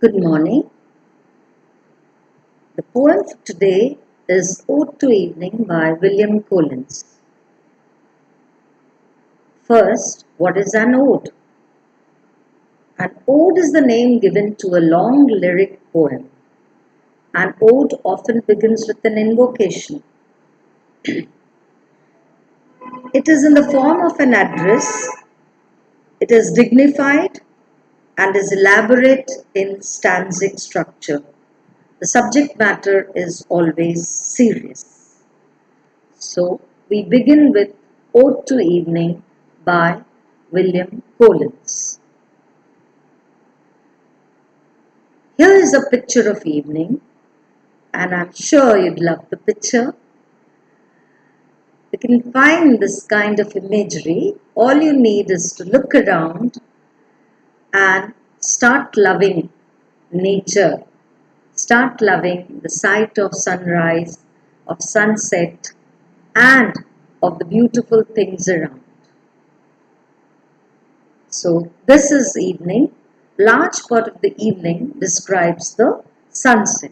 Good morning. The poem for today is Ode to Evening by William Collins. First, what is an ode? An ode is the name given to a long lyric poem. An ode often begins with an invocation. It is in the form of an address. It is dignified and is elaborate in stanzic structure. The subject matter is always serious. So we begin with Ode to Evening by William Collins. Here is a picture of evening, and I'm sure you'd love the picture. You can find this kind of imagery. All you need is to look around and start loving nature. Start loving the sight of sunrise, of sunset, and of the beautiful things around. So this is evening. Large part of the evening describes the sunset.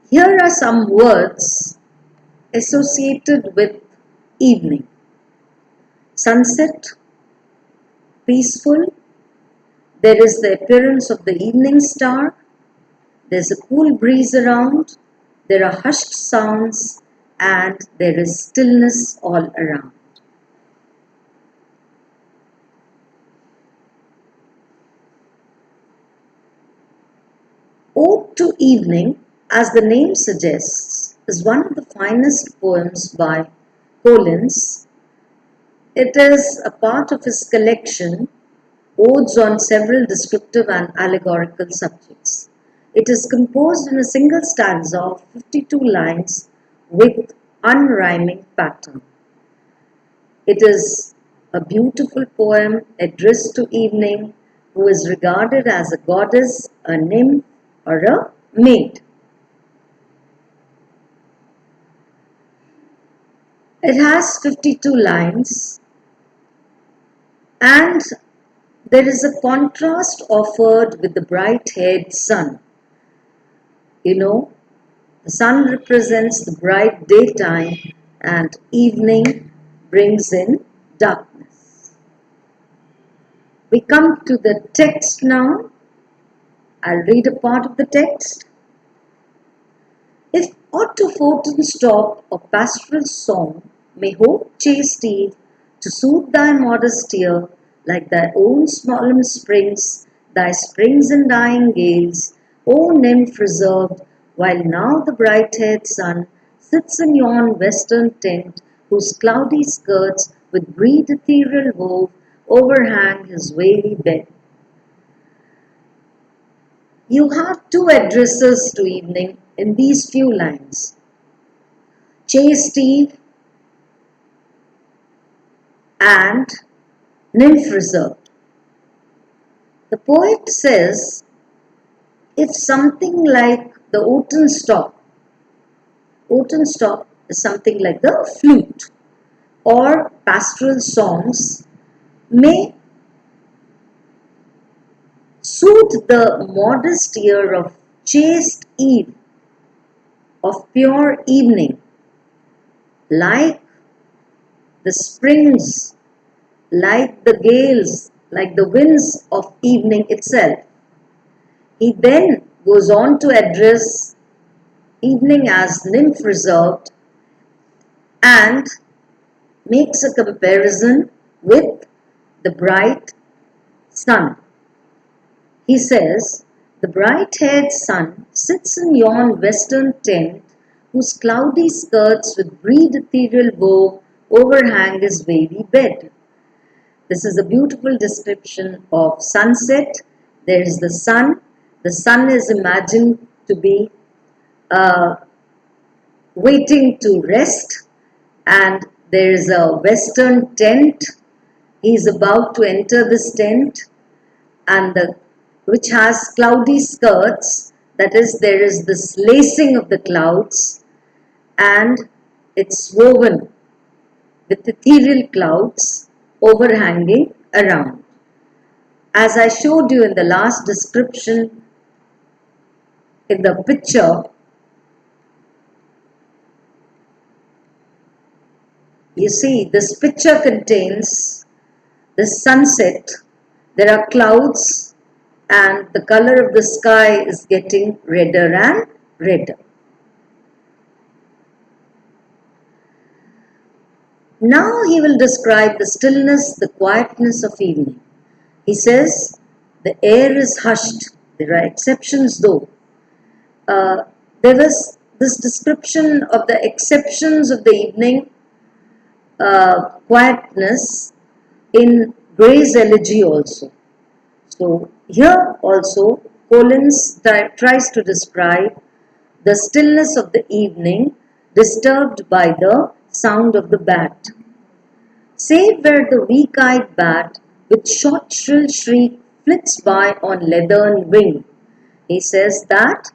Here are some words associated with evening. Sunset, peaceful. There is the appearance of the evening star. There's a cool breeze around. There are hushed sounds and there is stillness all around. Ode to Evening, as the name suggests, is one of the finest poems by Collins. It is a part of his collection, Odes on several descriptive and allegorical subjects. It is composed in a single stanza of 52 lines with unrhyming pattern. It is a beautiful poem addressed to Evening, who is regarded as a goddess, a nymph, or a maid. It has 52 lines and there is a contrast offered with the bright-haired sun. You know, the sun represents the bright daytime and evening brings in darkness. We come to the text now. I'll read a part of the text. If aught to fortune stop of pastoral song may hope chase eve to soothe thy modest ear, like thy own solemn springs, thy springs and dying gales, O nymph reserved, while now the bright-haired sun sits in yon western tent, whose cloudy skirts with breed ethereal wove overhang his wavy bed. You have two addresses to evening in these few lines. Chaste Eve and Nymph reserved. The poet says it's something like the Oten stop. Oten stop is something like the flute, or pastoral songs may soothe the modest ear of chaste eve, of pure evening, like the springs, like the gales, like the winds of evening itself. He then goes on to address evening as nymph reserved and makes a comparison with the bright sun. He says, the bright-haired sun sits in yon western tent, whose cloudy skirts with breed ethereal bow overhang his wavy bed. This is a beautiful description of sunset. There is the sun. The sun is imagined to be waiting to rest, and there is a western tent. He is about to enter this tent, and which has cloudy skirts. That is, there is this lacing of the clouds, and it's woven with ethereal clouds overhanging around. As I showed you in the last description in the picture, you see this picture contains the sunset. There are clouds and the color of the sky is getting redder and redder. Now he will describe the stillness, the quietness of evening. He says, the air is hushed. There are exceptions though. Uh, there was this description of the exceptions of the evening quietness in Gray's elegy also. So here also Collins tries to describe the stillness of the evening disturbed by the sound of the bat. Save where the weak-eyed bat with short shrill shriek flits by on leathern wing. He says that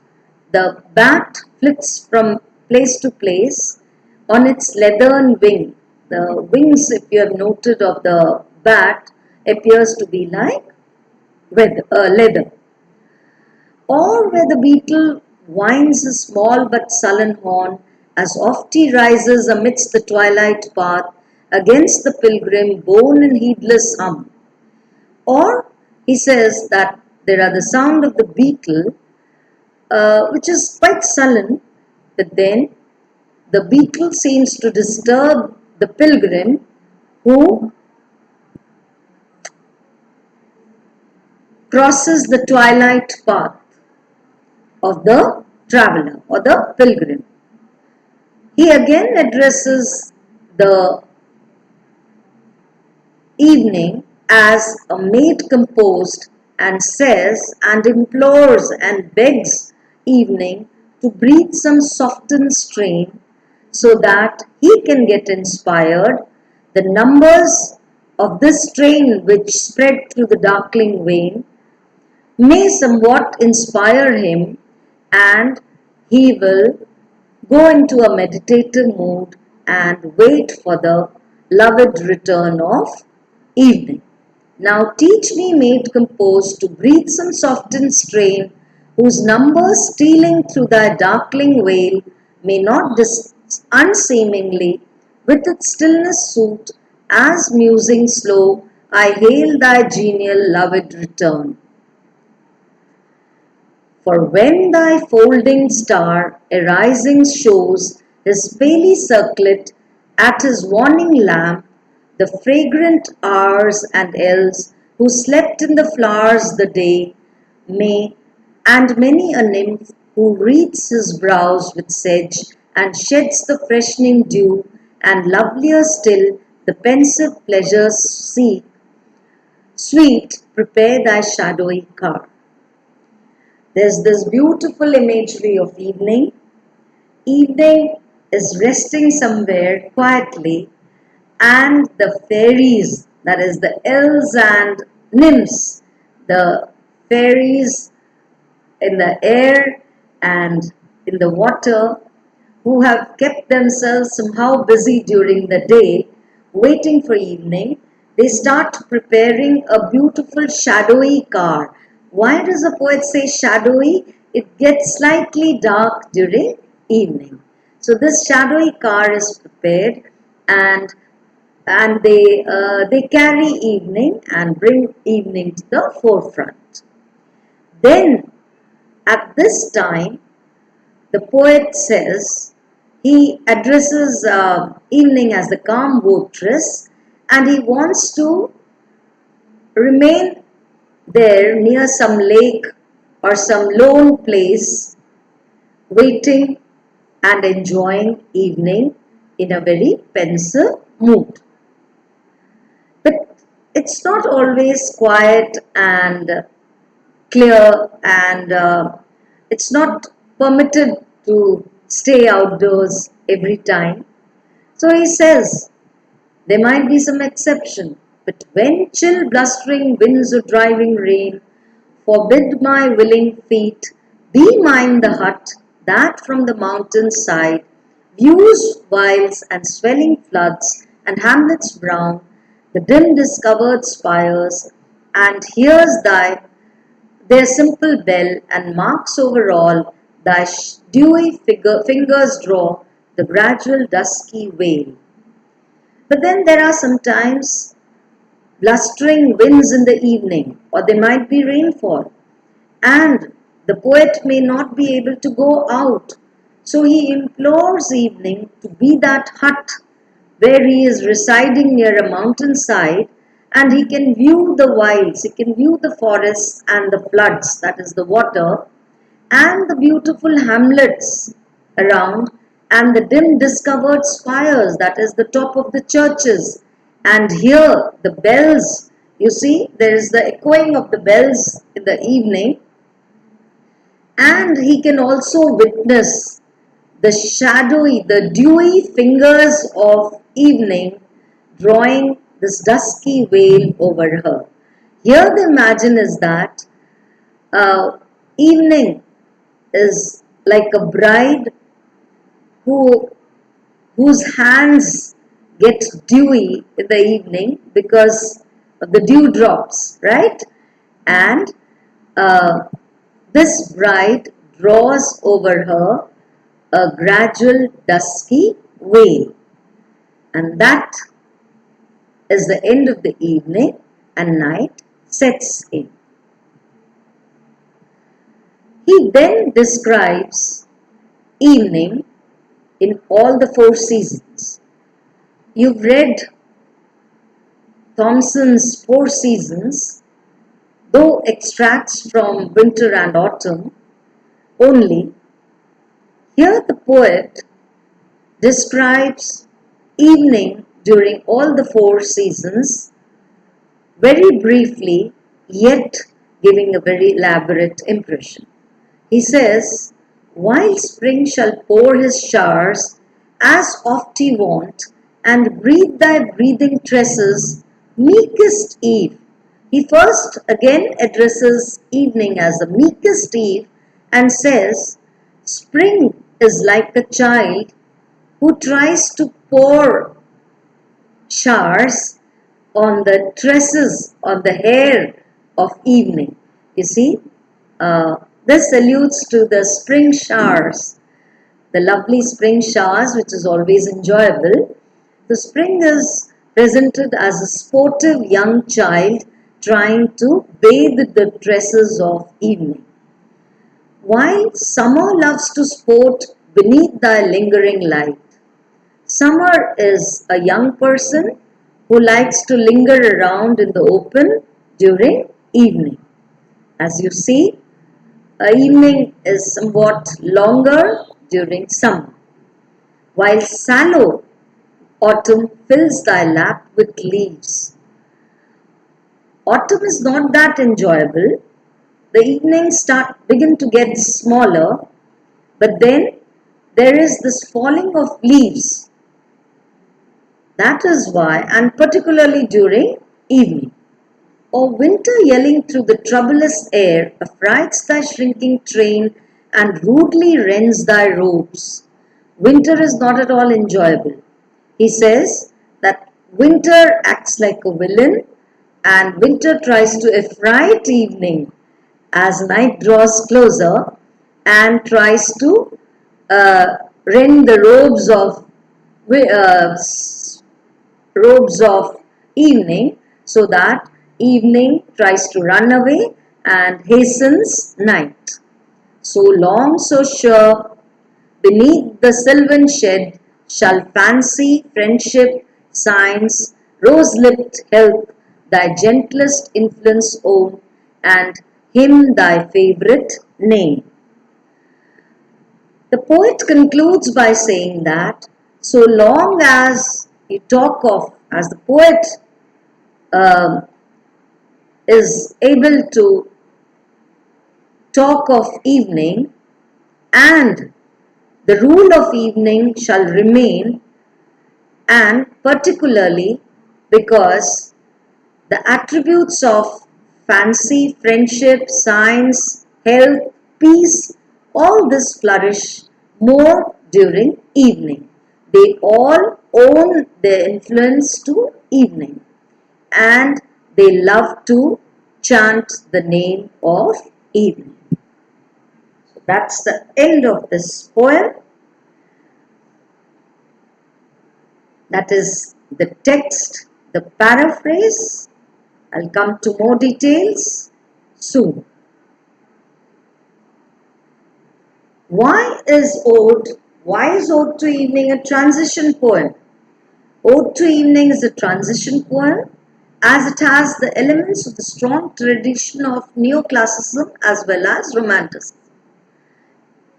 the bat flits from place to place on its leathern wing. The wings, if you have noted, of the bat appears to be like leather. Or where the beetle winds a small but sullen horn as oft he rises amidst the twilight path against the pilgrim bone and heedless hum. Or he says that there are the sound of the beetle which is quite sullen, but then the beetle seems to disturb the pilgrim who crosses the twilight path of the traveler or the pilgrim. He again addresses the evening as a maid composed and says and implores and begs evening to breathe some softened strain so that he can get inspired. The numbers of this strain which spread through the darkling vein may somewhat inspire him and he will go into a meditative mood and wait for the loved return of evening. Now teach me, maid composed, to breathe some softened strain, whose numbers stealing through thy darkling veil may not unseemingly with its stillness suit, as musing slow I hail thy genial loved return. For when thy folding star arising shows his palely circlet at his warning lamp, the fragrant hours and elves who slept in the flowers the day may, and many a nymph who wreathes his brows with sedge and sheds the freshening dew, and lovelier still the pensive pleasures seek, sweet, prepare thy shadowy car. There's this beautiful imagery of evening. Evening is resting somewhere quietly, and the fairies, that is the elves and nymphs, the fairies in the air and in the water, who have kept themselves somehow busy during the day, waiting for evening, they start preparing a beautiful shadowy car. Why does the poet say shadowy? It gets slightly dark during evening. So this shadowy car is prepared, and they carry evening and bring evening to the forefront. Then at this time, the poet says he addresses evening as the calm votress, and he wants to remain there near some lake or some lone place, waiting and enjoying evening in a very pensive mood. But it's not always quiet and clear, and it's not permitted to stay outdoors every time. So he says there might be some exception, but when chill blustering winds or driving rain forbid my willing feet, be mine the hut that from the mountain side views wilds and swelling floods and hamlets brown, the dim discovered spires, and hears their simple bell, and marks over all thy dewy fingers draw the gradual dusky veil. But then there are sometimes blustering winds in the evening, or there might be rainfall, and the poet may not be able to go out. So he implores evening to be that hut where he is residing near a mountainside, and he can view the wilds, he can view the forests and the floods, that is the water, and the beautiful hamlets around, and the dim discovered spires, that is the top of the churches, and hear the bells. You see, there is the echoing of the bells in the evening, and he can also witness the shadowy, the dewy fingers of evening drawing this dusky veil over her. Here the imagine is that uh, evening is like a bride who whose hands get dewy in the evening because of the dewdrops, right? And uh, this bride draws over her a gradual dusky veil, and that is the end of the evening, and night sets in. He then describes evening in all the four seasons. You've read Thomson's Four Seasons, though extracts from winter and autumn only. Here the poet describes evening during all the four seasons very briefly, yet giving a very elaborate impression. He says, while spring shall pour his showers, as oft he wont, and breathe thy breathing tresses, meekest Eve. He first again addresses evening as the meekest Eve and says, spring is like a child who tries to pour showers on the tresses, on the hair of evening. You see, uh, this alludes to the spring showers, the lovely spring showers, which is always enjoyable. The spring is presented as a sportive young child trying to bathe the tresses of evening. While summer loves to sport beneath thy lingering light, summer is a young person who likes to linger around in the open during evening. As you see, evening is somewhat longer during summer, while sallow autumn fills thy lap with leaves. Autumn is not that enjoyable. The evenings begin to get smaller, but then there is this falling of leaves. That is why, and particularly during evening. Or winter yelling through the troublous air affrights thy shrinking train and rudely rends thy robes. Winter is not at all enjoyable. He says that winter acts like a villain, and winter tries to affright evening as night draws closer and tries to uh, rend the uh, robes of evening, so that evening tries to run away and hastens night. So long, so sure, beneath the sylvan shed shall fancy, friendship, science, rose-lipped health thy gentlest influence own, and him thy favourite name. The poet concludes by saying that so long as you talk of, as the poet um, is able to talk of evening, and the rule of evening shall remain, and particularly because the attributes of fancy, friendship, science, health, peace, all this flourish more during evening. They all own their influence to evening. and they love to chant the name of evening. So that's the end of this poem. That is the text, the paraphrase. I'll come to more details soon. Why is Ode to Evening a transition poem? Ode to Evening is a transition poem as it has the elements of the strong tradition of neoclassicism as well as romanticism.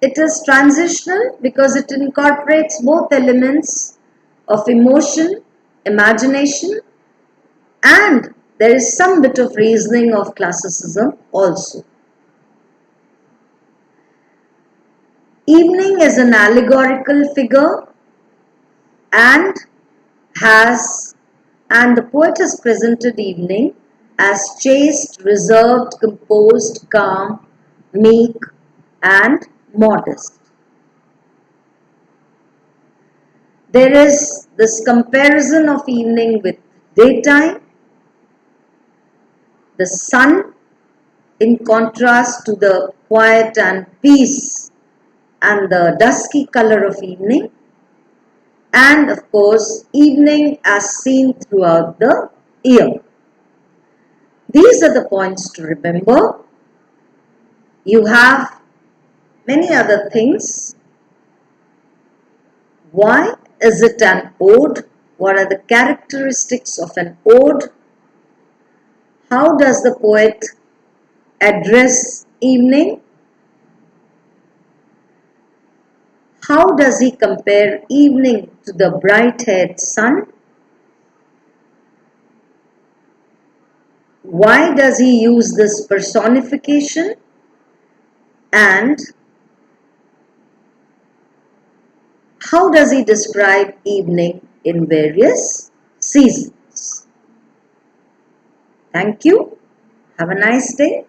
It is transitional because it incorporates both elements of emotion, imagination, and there is some bit of reasoning of classicism also. Evening is an allegorical figure and the poet has presented evening as chaste, reserved, composed, calm, meek, and modest. There is this comparison of evening with daytime, the sun in contrast to the quiet and peace and the dusky color of evening, and of course evening as seen throughout the year. These are the points to remember. You have many other things. Why is it an ode? What are the characteristics of an ode? How does the poet address evening? How does he compare evening to the bright-haired sun? Why does he use this personification? And how does he describe evening in various seasons? Thank you. Have a nice day.